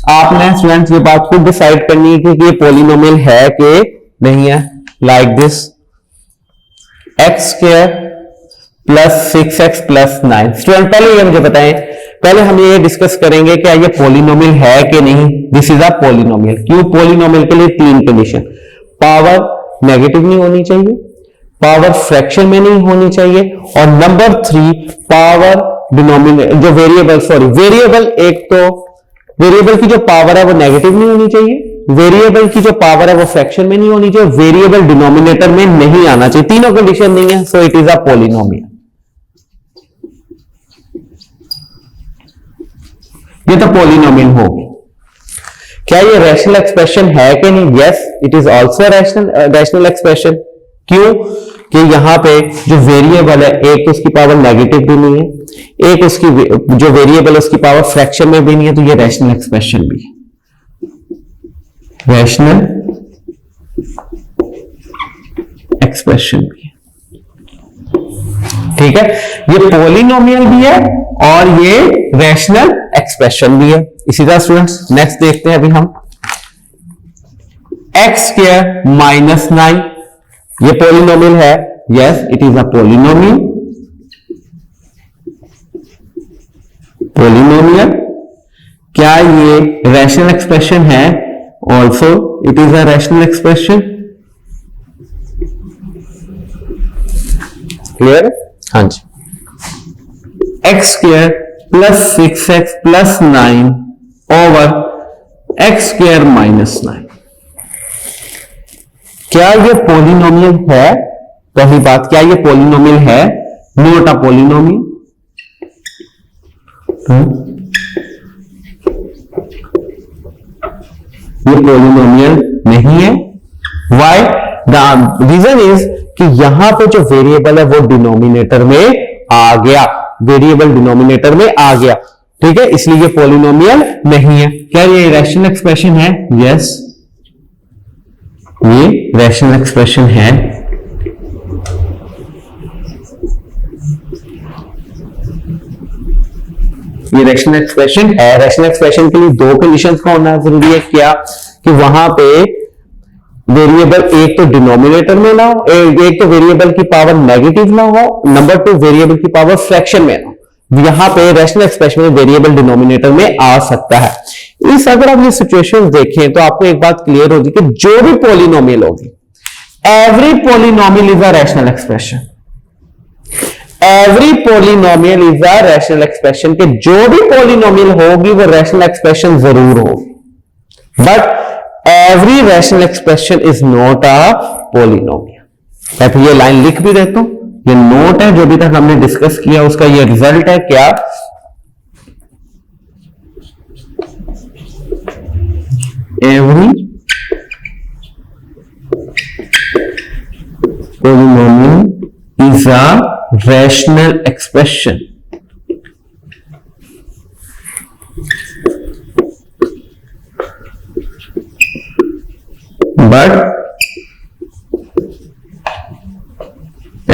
आपने स्टूडेंट ये बात को डिसाइड करनी है कि ये पॉलिनोमियल है कि नहीं है। Like this x square plus 6x plus 9। Student पहले ये मुझे बताएं, पहले हम ये डिस्कस करेंगे क्या ये पॉलिनोमियल है कि नहीं। This is a polynomial. क्यों? पॉलिनोमियल के लिए 3 कंडीशन, पावर नेगेटिव नहीं होनी चाहिए, पावर फ्रैक्शन में नहीं होनी चाहिए, और नंबर 3 पावर डिनोमिनेटर जो वेरिएबल एक तो वेरिएबल की जो पावर है वो नेगेटिव नहीं होनी चाहिए, वेरिएबल की जो पावर है वो फ्रैक्शन में नहीं होनी चाहिए, वेरिएबल डिनोमिनेटर में नहीं आना चाहिए। तीनों कंडीशन नहीं है, सो इट इज अ पॉलिनोमियल। ये तो पॉलिनोमियल होगी। क्या ये रैशनल एक्सप्रेशन है कि नहीं? Yes, it is also rational expression. क्यों? कि यहां पे जो वेरिएबल है एक तो उसकी पावर नेगेटिव भी नहीं है, एक उसकी जो वेरिएबल है उसकी पावर फ्रैक्शन में भी नहीं है, तो ये रैशनल एक्सप्रेशन भी है, रैशनल एक्सप्रेशन भी है। ठीक है, ये पॉलिनोमियल भी है और ये रैशनल एक्सप्रेशन भी है। इसी तरह स्टूडेंट्स नेक्स्ट देखते हैं अभी हम, एक्स स्क्वायर माइनस 9, ये पॉलिनोमियल है। Yes, it is a polynomial. Polynomial क्या ये रैशनल एक्सप्रेशन है? Also it is a rational expression. Clear? हाँ जी। X square plus 6x plus 9 over X square minus 9, क्या ये पॉलिनोमियल है? पहली बात, क्या ये पॉलिनोमियल है? Not a polynomial. ये पॉलिनोमियल नहीं है। व्हाई? द रीजन इज कि यहां पे जो वेरिएबल है वो डिनोमिनेटर में आ गया, वेरिएबल डिनोमिनेटर में आ गया। ठीक है, इसलिए ये पॉलिनोमियल नहीं है। क्या ये रैशनल एक्सप्रेशन है? यस, ये रैशनल एक्सप्रेशन है। ये रैशनल एक्सप्रेशन है। रैशनल एक्सप्रेशन के लिए 2 कंडीशंस का होना जरूरी है। क्या? कि वहां पे वेरिएबल एक तो डिनोमिनेटर में ना हो, एक तो वेरिएबल की पावर नेगेटिव ना हो, नंबर 2 वेरिएबल की पावर फ्रैक्शन में ना हो। यहां पे रैशनल एक्सप्रेशन में वेरिएबल डिनोमिनेटर में आ सकता है। इस अगर आप ये सिचुएशन देखें तो आपको एक बात क्लियर होगी कि जो भी पॉलिनोमियल होगी, every polynomial is a rational expression. Every polynomial is a rational expression, के जो भी पॉलिनोमियल होगी वो रैशनल एक्सप्रेशन जरूर होगी, but every rational expression is not a polynomial. मैं फिर ये लाइन लिख भी देता हूं, ये नोट है जो अभी तक हमने डिस्कस किया उसका ये रिजल्ट है। क्या? Every polynomial is a rational expression, but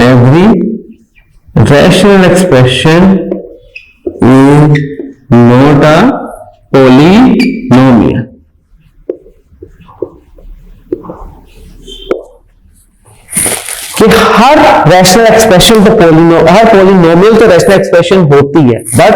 every rational expression is not a polynomial. कि हर रैशनल एक्सप्रेशन तो हर पॉलिनोमियल तो रैशनल एक्सप्रेशन होती है, but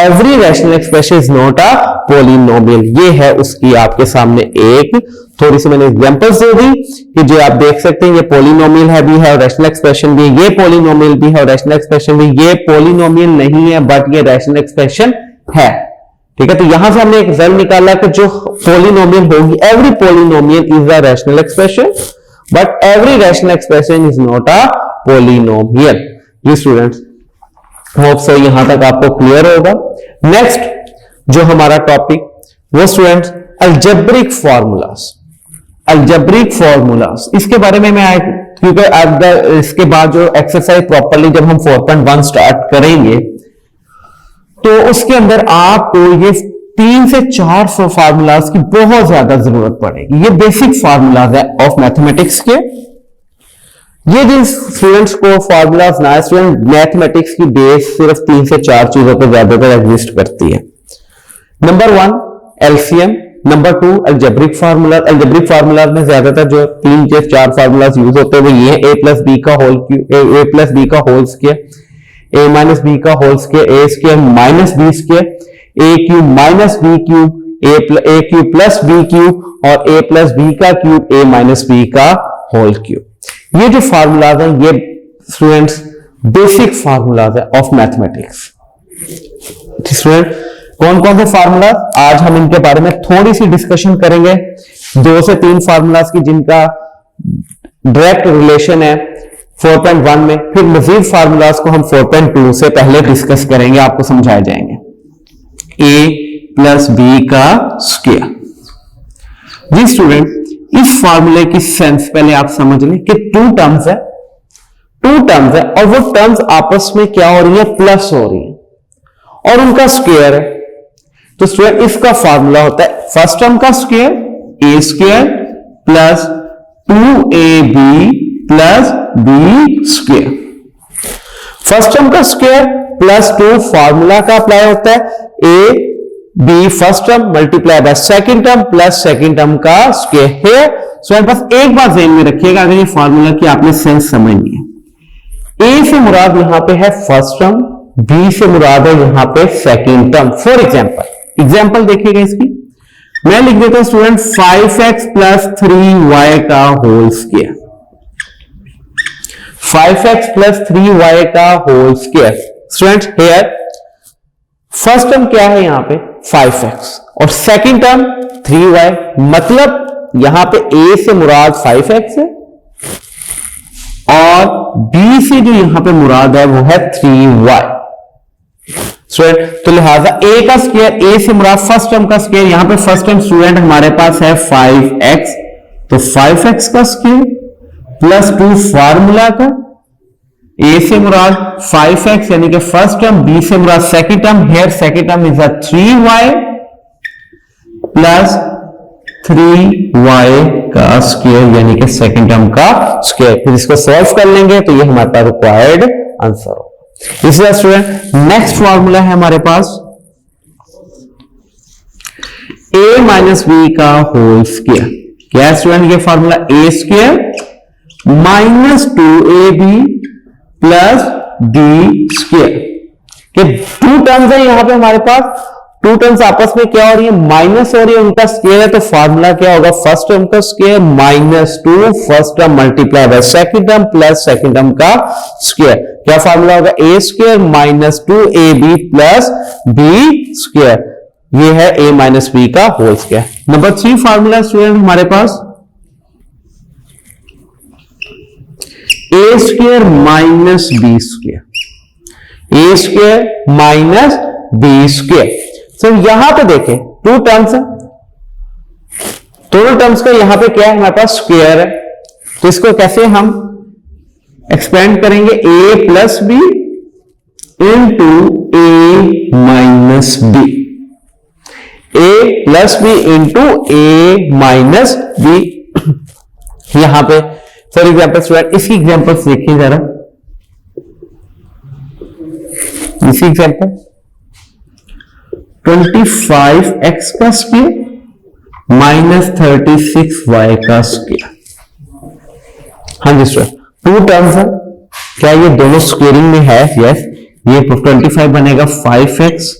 every rational expression is not a polynomial. ये है उसकी आपके सामने एक थोड़ी सी मैंने एग्जांपल्स दे दी कि जो आप देख सकते हैं ये पॉलिनोमियल है भी है और रैशनल एक्सप्रेशन भी है, ये पॉलिनोमियल भी है और रैशनल एक्सप्रेशन भी, ये पॉलिनोमियल नहीं है बट ये रैशनल एक्सप्रेशन है। ठीक है, तो यहां से हमने एक रिजल्ट निकाला कि जो पॉलिनोमियल होगी, every polynomial is a rational expression but every rational expression is not a polynomial. जी स्टूडेंट्स, होप सो यहां तक आपको क्लियर होगा। नेक्स्ट जो हमारा टॉपिक वो students algebraic formulas. Algebraic formulas इसके बारे में मैं क्योंकि अब इसके बाद जो एक्सरसाइज प्रॉपरली जब हम 4.1 स्टार्ट करेंगे तो उसके अंदर आपको ये 3 से 4 फार्मूलाज की बहुत ज्यादा जरूरत पड़ेगी। ये बेसिक फार्मूलाज है ऑफ मैथमेटिक्स के। ये जिन स्टूडेंट्स को फार्मूलाज ना, स्टूडेंट मैथमेटिक्स की बेस सिर्फ 3 से 4 चीजों पर ज्यादातर एग्जिस्ट करती है। Number 1 LCM, number 2 algebraic formula. Algebraic formula में ज्यादातर जो 3 से 4 फार्मूलाज यूज होते हैं वो ये ए प्लस बी का होल स्क्वायर, ए माइनस बी का whole square, A square minus B square, A cube minus B cube, A cube plus B cube और ए प्लस बी का क्यूब, ए माइनस बी का होल क्यूब। ये जो फार्मूलाज हैं ये students basic formulas है of mathematics. Student कौन कौन से फार्मूलाज, आज हम इनके बारे में थोड़ी सी डिस्कशन करेंगे। 2 से 3 फार्मूलाज की जिनका डायरेक्ट रिलेशन है 4.1 में, फिर मजीद फार्मूलाज को हम 4.2 से पहले डिस्कस करेंगे, आपको समझाए जाएंगे। ए प्लस बी का स्क्वायर। जी स्टूडेंट, इस फार्मूले की सेंस पहले आप समझ लें कि 2 टर्म्स है, 2 टर्म्स है और वो टर्म्स आपस में क्या हो रही है, प्लस हो रही है और उनका स्क्वायर है। तो स्क्वायर इसका फार्मूला होता है फर्स्ट टर्म का square A square plus 2ab plus B square. First term का स्क्वायर प्लस 2 फार्मूला का अप्लाई होता है A B first term multiply by second term plus second term का स्क्वायर है। सो बस एक बात ध्यान में रखिएगा अगर ये फार्मूला की आपने सेंस समझनी है। ए से मुराद यहां पे है फर्स्ट टर्म, बी से मुराद है यहां पे सेकंड टर्म। फॉर एग्जांपल देखिएगा इसकी, मैं लिख देता हूं स्टूडेंट 5x प्लस 3y का whole square, 5x plus 3y का whole square. Student here first term क्या है यहां पे 5x और सेकंड टर्म 3y, मतलब यहां पे a से मुराद 5x है और b से जो यहां पे मुराद है वो है 3y। तो लिहाजा a का स्क्वायर, a से मुराद फर्स्ट टर्म का स्क्वायर, यहां पे फर्स्ट टर्म स्टूडेंट हमारे पास है 5x, तो 5x का स्क्वायर प्लस 2 फार्मूला का, a से मुराद 5x यानी कि फर्स्ट टर्म, b से मुराद second term, here second term is 3y plus 3y का स्क्वायर यानी कि सेकंड टर्म का स्क्वायर। फिर इसको सॉल्व कर लेंगे तो ये हमारे पास रिक्वायर्ड आंसर होगा। इसलिए स्टूडेंट नेक्स्ट फॉर्मूला है हमारे पास a माइनस बी का होल स्क्वायर। क्या है स्टूडेंट ये formula, A square minus 2ab plus B square के 2 टर्म्स है यहां पे हमारे पास, 2 टर्म्स आपस में क्या हो रही है, माइनस हो रही है, उनका स्क्वायर है तो फार्मूला क्या होगा, फर्स्ट टर्म का square minus 2 first term multiply by second term plus second term का स्क्वायर। क्या फार्मूला होगा, A square minus 2ab plus B square, ये है a माइनस बी का whole square. Number 3 formula student हमारे पास A square minus B square, A square minus B square. तो यहां पे देखें 2 टर्म्स है, दोनों टर्म्स का यहां पे क्या है हमारे पास स्क्वायर है, तो इसको कैसे हम एक्सपेंड करेंगे, a plus B into A minus b, a plus B into A minus b. यहां पे फॉर एग्जाम्पल स्टूडेंट इसकी एग्जाम्पल्स देखिए जरा, इसी एग्जाम्पल 25x का स्क्वायर माइनस 36y का स्क्वायर। हाँ जी स्टूडेंट 2 टर्म्स है, क्या ये दोनों स्क्वेयरिंग में है, यस, ये 25 बनेगा 5x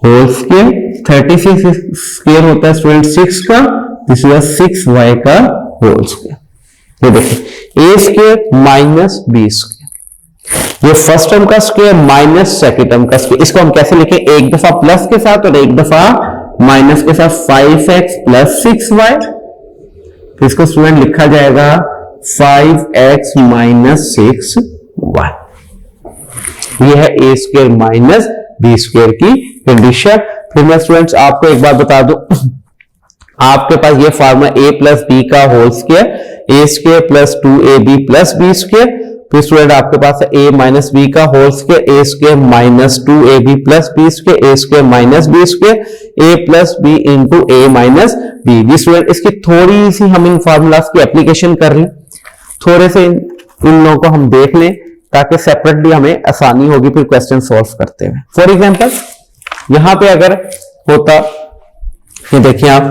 होल स्क्वायर, 36 स्क्वायर होता है स्टूडेंट 6 का, दिस इज 6y का होल स्क्वायर। ये देखिए a square minus B square, ये फर्स्ट टर्म का स्क्वायर माइनस सेकंड टर्म का स्क्वायर। इसको हम कैसे लिखें, एक दफा प्लस के साथ और एक दफा माइनस के साथ, 5x प्लस 6y। तो इसको स्टूडेंट लिखा जाएगा 5x माइनस 6y। ये है ए स्क्वायर माइनस बी स्क्वायर की कंडीशन। फिर मैं स्टूडेंट्स आपको एक बात बता दूं, आपके पास ये फॉर्मूला a प्लस बी का whole square, A square plus 2ab plus B square. फिर स्टूडेंट आपके पास है a माइनस बी का whole square, A square minus 2ab plus B square, A square minus B square, a plus B into A minus B. Student इसकी थोड़ी सी हम इन formulas की application कर लें, थोड़े से इन लोगों को हम देख लें ताकि सेपरेटली हमें आसानी होगी फिर क्वेश्चन सॉल्व करते हुए। फॉर एग्जांपल यहां पे अगर होता, ये देखिए आप,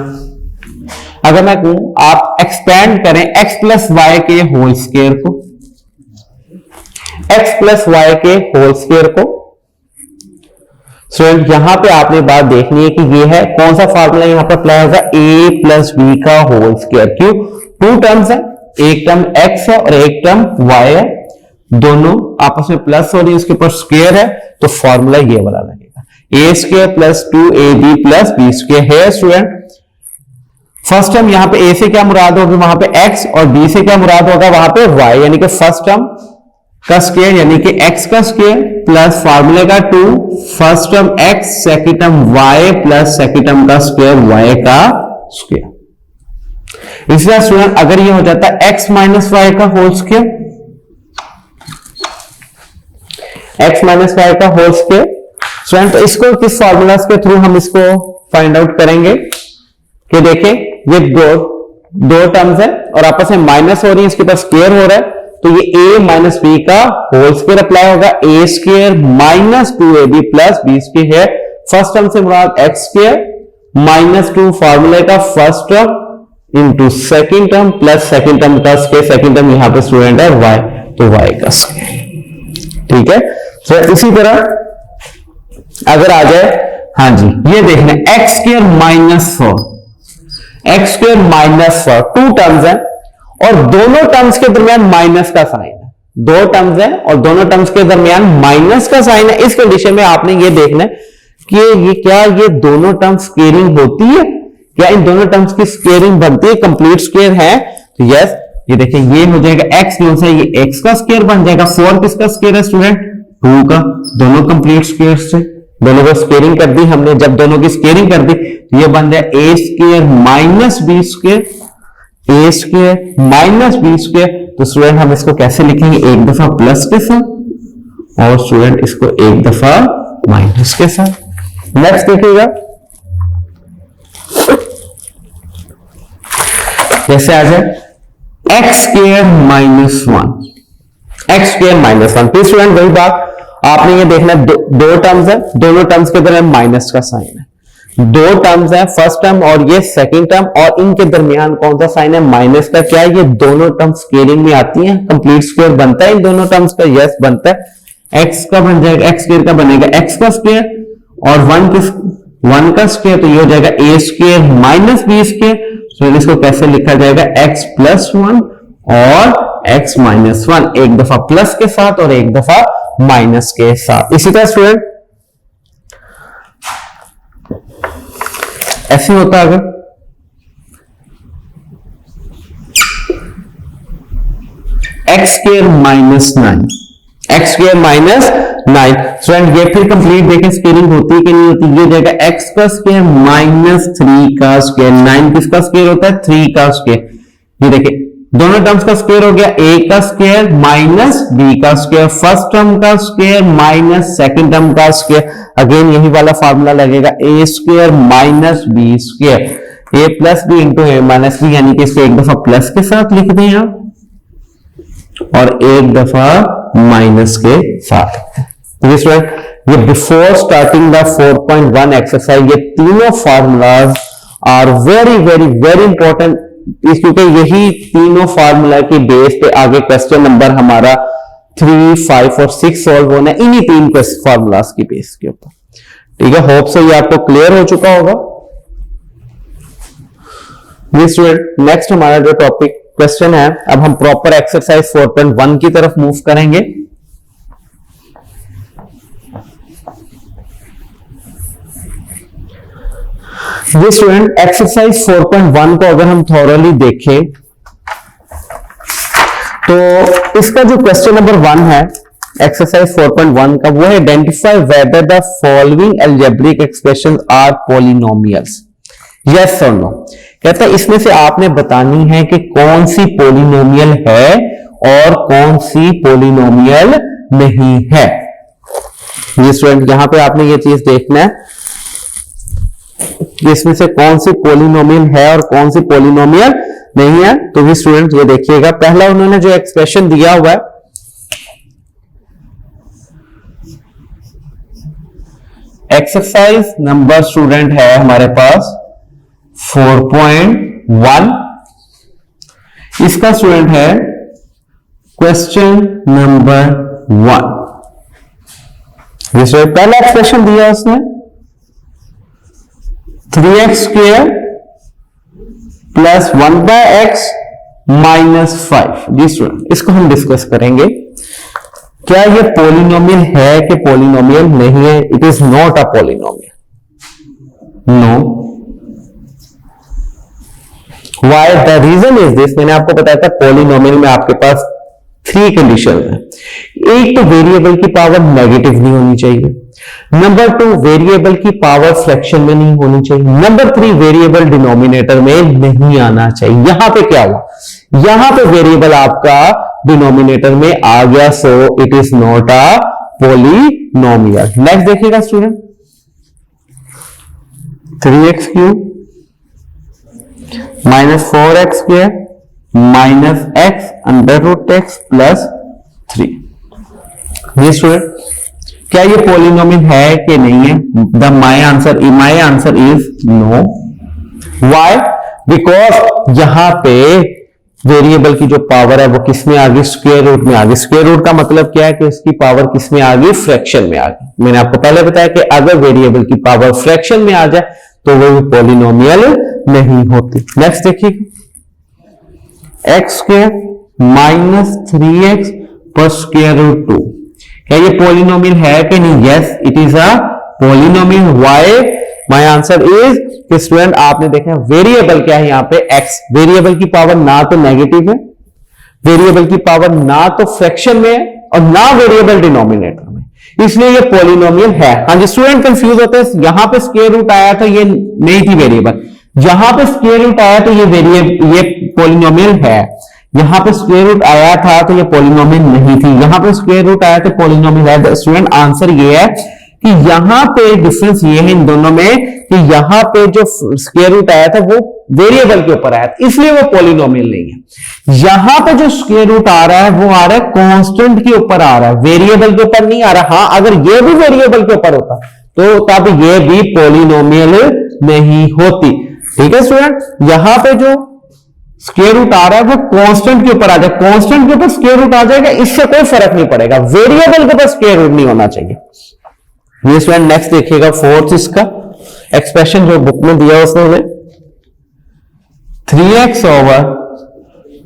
अगर मैं कहूं आप एक्सपेंड करें x प्लस वाई के होल स्क्वायर को, x प्लस वाई के होल स्क्वायर को। स्टूडेंट यहां पे आपने बात देखनी है कि ये है कौन सा फॉर्मूला यहां पर अप्लाई होगा, a प्लस बी का होल स्क्वायर। क्यों, टू टर्म्स है, एक टर्म x है और एक टर्म y है, दोनों आपस में प्लस हो रही है, उसके ऊपर स्क्वायर है, तो फॉर्मूला ये वाला लगेगा, A square plus 2ab plus B square है। स्टूडेंट फर्स्ट टर्म यहां पे a से क्या मुराद होगी, वहां पे x, और b से क्या मुराद होगा, वहां पे y, यानी कि फर्स्ट टर्म का स्क्वायर यानी कि x का स्क्वायर प्लस फॉर्मूले का 2, first term x, second term y plus second term का स्क्वायर y का स्क्वायर। इसलिए स्टूडेंट अगर ये हो जाता है x माइनस वाई का whole square, x minus y का होल स्क्वायर। स्टूडेंट तो इसको किस फॉर्मूलाज के थ्रू हम इसको फाइंड आउट करेंगे कि देखें ये दो टर्म्स है और आपस में माइनस हो रही है, इसके पास स्क्वायर हो रहा है, तो ये a माइनस बी का होल स्क्वायर अप्लाई होगा, A square minus 2ab plus B square है। फर्स्ट टर्म से मुराद x स्क्वायर माइनस 2 फॉर्मूले का first term into second term plus second term का स्क्वायर, सेकेंड टर्म यहां पे स्टूडेंट है y, तो y का स्क्वायर। ठीक है, तो इसी तरह अगर आ जाए, हाँ जी ये देखना x square minus 4, x square minus 4, two terms है और दोनों टर्म्स के दरमियान माइनस का साइन है, दो टर्म्स है और दोनों टर्म्स के दरमियान माइनस का साइन है। इस कंडीशन में आपने ये देखना है कि ये क्या ये दोनों टर्म्स स्क्वेयरिंग होती है, क्या इन दोनों टर्म्स की स्क्वेयरिंग बनती है, कंप्लीट स्क्वेयर है, तो यस ये देखिए ये हो जाएगा एक्स क्यों से ये एक्स का स्क्वायर बन जाएगा, 4 किसका स्क्वायर है स्टूडेंट, 2 का, दोनों कंप्लीट स्क्वायर से दोनों को स्क्वेयरिंग कर दी हमने, जब दोनों की स्क्वेयरिंग कर दी तो ये बन जाए ए square minus B square, A square minus B square. तो स्टूडेंट हम इसको कैसे लिखेंगे, एक दफा प्लस के साथ और स्टूडेंट इसको एक दफा माइनस के साथ। नेक्स्ट देखिएगा कैसे आ जाए, x square minus 1, x square minus 1। फिर स्टूडेंट वही बात आपने ये देखना, दो टर्म्स है, दोनों टर्म्स के दरमियान माइनस का साइन है, दो टर्म्स है, फर्स्ट टर्म और ये सेकंड टर्म, और इनके दरमियान कौन सा साइन है, माइनस का। क्या ये दोनों टर्म्स स्क्वेयरिंग में आती हैं, कंप्लीट स्क्वायर बनता है इन दोनों टर्म्स का, यस बनता है। एक्स का बन जाएगा, एक्स स्क्वायर का बनेगा एक्स का स्क्वायर और 1 का स्क्वायर, तो ये हो जाएगा ए स्क्वायर माइनस बी स्क्वायर। तो इसको कैसे लिखा जाएगा, एक्स प्लस 1 और एक्स माइनस 1, एक दफा प्लस के साथ और एक दफा माइनस के साथ। इसी तरह स्टूडेंट ऐसे होता है, अगर x square minus 9, x square minus 9, student ये फिर कंप्लीट देखें स्क्वेयरिंग होती है कि नहीं होती, ये जाएगा एक्स का स्क्वायर माइनस 3 का स्क्वायर, 9 किसका स्क्वायर होता है, 3 का स्क्वायर। ये देखिए दोनों टर्म्स का स्क्वायर हो गया, ए का स्क्वायर माइनस बी का स्क्वायर, फर्स्ट टर्म का स्क्वायर माइनस सेकंड टर्म का स्क्वायर, अगेन यही वाला फार्मूला लगेगा, A square minus B square, A plus B into A minus B, यानी कि इसको एक दफा प्लस के साथ लिख दें आप और एक दफा माइनस के साथ। तो स्टूडेंट ये बिफोर स्टार्टिंग द 4.1 एक्सरसाइज, ये तीनों formulas are very very very important, क्योंकि यही तीनों फार्मूला के बेस पे आगे क्वेश्चन नंबर हमारा 3, 5 और 6 सॉल्व होना है, इन्हीं तीन फार्मूलाज की बेस के ऊपर। ठीक है, होप सो ये आपको क्लियर हो चुका होगा। स्टूडेंट नेक्स्ट हमारा जो टॉपिक क्वेश्चन है, अब हम प्रॉपर एक्सरसाइज 4.1 की तरफ मूव करेंगे। ये स्टूडेंट एक्सरसाइज 4.1 को अगर हम थॉरली देखें तो इसका जो क्वेश्चन नंबर 1 है एक्सरसाइज 4.1 का, वो है identify whether the following algebraic expressions are polynomials, yes और नो। कहता है इसमें से आपने बतानी है कि कौन सी पॉलिनोमियल है और कौन सी पॉलिनोमियल नहीं है। ये स्टूडेंट यहां पे आपने ये चीज देखना है कि इसमें से कौन सी पॉलिनोमियल है और कौन सी पॉलिनोमियल नहीं है। तो भी स्टूडेंट ये देखिएगा, पहला उन्होंने जो एक्सप्रेशन दिया हुआ है, एक्सरसाइज नंबर स्टूडेंट है हमारे पास 4.1, इसका स्टूडेंट है क्वेश्चन नंबर 1। जिसमें पहला एक्सप्रेशन दिया उसने 3x square plus 1/x minus 5। जी स्टूडेंट इसको हम डिस्कस करेंगे, क्या ये पॉलिनोमियल है कि पॉलिनोमियल नहीं है। It is not a polynomial, no. Why? The reason is this, मैंने आपको बताया था पॉलिनोमियल में आपके पास 3 कंडीशन है। एक तो वेरिएबल की पावर नेगेटिव नहीं होनी चाहिए, नंबर 2 वेरिएबल की पावर फ्रैक्शन में नहीं होनी चाहिए, नंबर 3 वेरिएबल डिनोमिनेटर में नहीं आना चाहिए। यहां पे क्या हुआ, यहां पे वेरिएबल आपका डिनोमिनेटर में आ गया, so it is not a polynomial. Next देखिएगा student, 3x cube minus 4x square minus x under root x plus 3। ये स्टूडेंट क्या ये पॉलिनोमियल है कि नहीं है? My answer is no. Why? Because यहां पे वेरिएबल की जो पावर है वो किस में आ गई, स्क्वायर रूट में आ गई। स्क्वायर रूट का मतलब क्या है कि इसकी पावर किस में आ गई, फ्रैक्शन में आ गई। मैंने आपको पहले बताया कि अगर वेरिएबल की पावर फ्रैक्शन में आ जाए तो वो पॉलिनोमियल नहीं होती। नेक्स्ट देखिए, x square minus 3x plus square root 2, क्या ये पॉलिनोमियल है कि नहीं? Yes it is a polynomial. Why? My answer is, student आपने देखा वेरिएबल क्या है यहाँ पे, x। वेरिएबल की पावर ना तो नेगेटिव है, वेरिएबल की पावर ना तो फ्रैक्शन में है और ना वेरिएबल डिनोमिनेटर में, इसलिए ये पॉलिनोमियल है। हाँ जी स्टूडेंट कंफ्यूज होते हैं, यहां पे स्क्वायर रूट आया था ये नहीं थी वेरिएबल, यहां पे स्क्वायर रूट आया तो ये पॉलिनोमियल है, यहां पे स्क्वायर रूट आया था तो ये पॉलिनोमियल नहीं थी, यहां पे स्क्वायर रूट आया तो पॉलिनोमियल है। स्टूडेंट आंसर ये है कि यहां पे डिफरेंस ये है इन दोनों में कि यहां पे जो स्क्वायर रूट आया था वो वेरिएबल के ऊपर आया था, इसलिए वो पॉलिनोमियल नहीं है। यहां पे जो स्क्वायर रूट आ रहा है वो आ रहा है कांस्टेंट के ऊपर आ रहा है, वेरिएबल के ऊपर नहीं आ रहा। हाँ अगर ये भी वेरिएबल के ऊपर होता तो तब ये भी पॉलिनोमियल नहीं होती। ठीक है स्टूडेंट, यहां पे जो स्क्वायर रूट आ रहा है वो कांस्टेंट के ऊपर आ जाए, कांस्टेंट के ऊपर स्क्वायर रूट आ जाएगा, इससे कोई फर्क नहीं पड़ेगा, वेरिएबल के ऊपर स्क्वायर रूट नहीं होना चाहिए। ये स्टूडेंट नेक्स्ट देखिएगा, फोर्थ इसका एक्सप्रेशन जो बुक में दिया उसने 3x over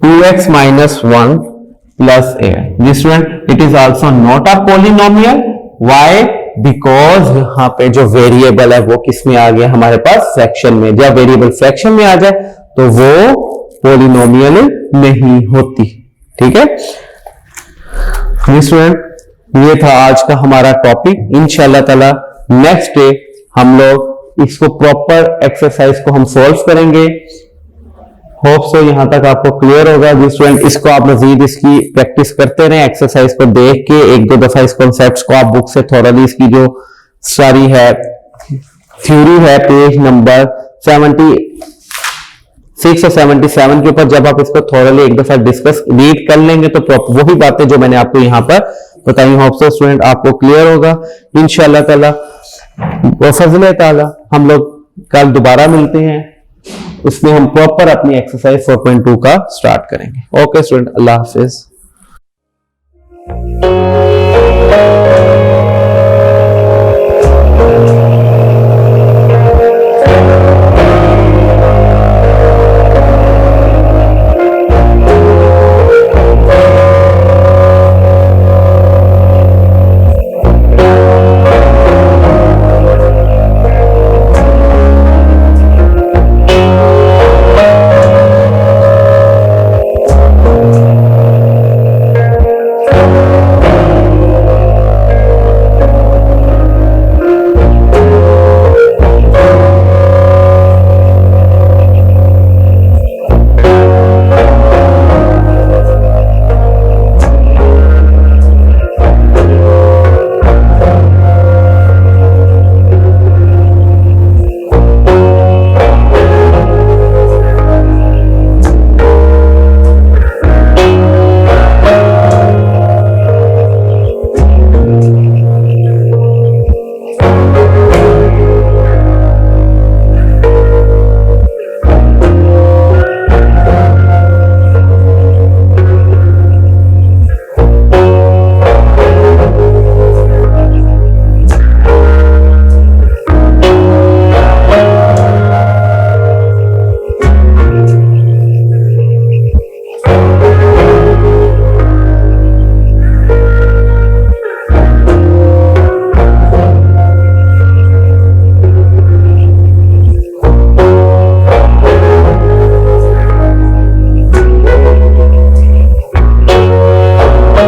2x minus 1 plus a। This student it is also not a polynomial. Why? Because यहां पे जो वेरिएबल है वो किस में आ गया हमारे पास, फ्रैक्शन में। जब वेरिएबल फ्रैक्शन में आ जाए तो वो पॉलिनोमियल नहीं होती। ठीक है स्टूडेंट, ये था आज का हमारा टॉपिक। इंशाल्लाह ताला नेक्स्ट डे हम लोग इसको प्रॉपर एक्सरसाइज को हम सॉल्व करेंगे। होप सो यहां तक आपको क्लियर होगा। जी स्टूडेंट, इसको आप मजीद इसकी प्रैक्टिस करते रहें, एक्सरसाइज को देख के एक दो दफा इस कॉन्सेप्ट्स को आप बुक से थोरली इसकी जो सारी है थ्योरी है पेज नंबर 76 और 77 के ऊपर जब आप इसको थोरली एक दफा डिस्कस रीड कर लेंगे तो वही बातें जो मैंने आपको यहां पर बताई, होप सो स्टूडेंट आपको क्लियर होगा इंशाल्लाह ताला। वो फजल ताला हम लोग कल दोबारा मिलते हैं, उसमें हम प्रॉपर अपनी एक्सरसाइज 4.2 का स्टार्ट करेंगे। ओके स्टूडेंट, अल्लाह हाफिज।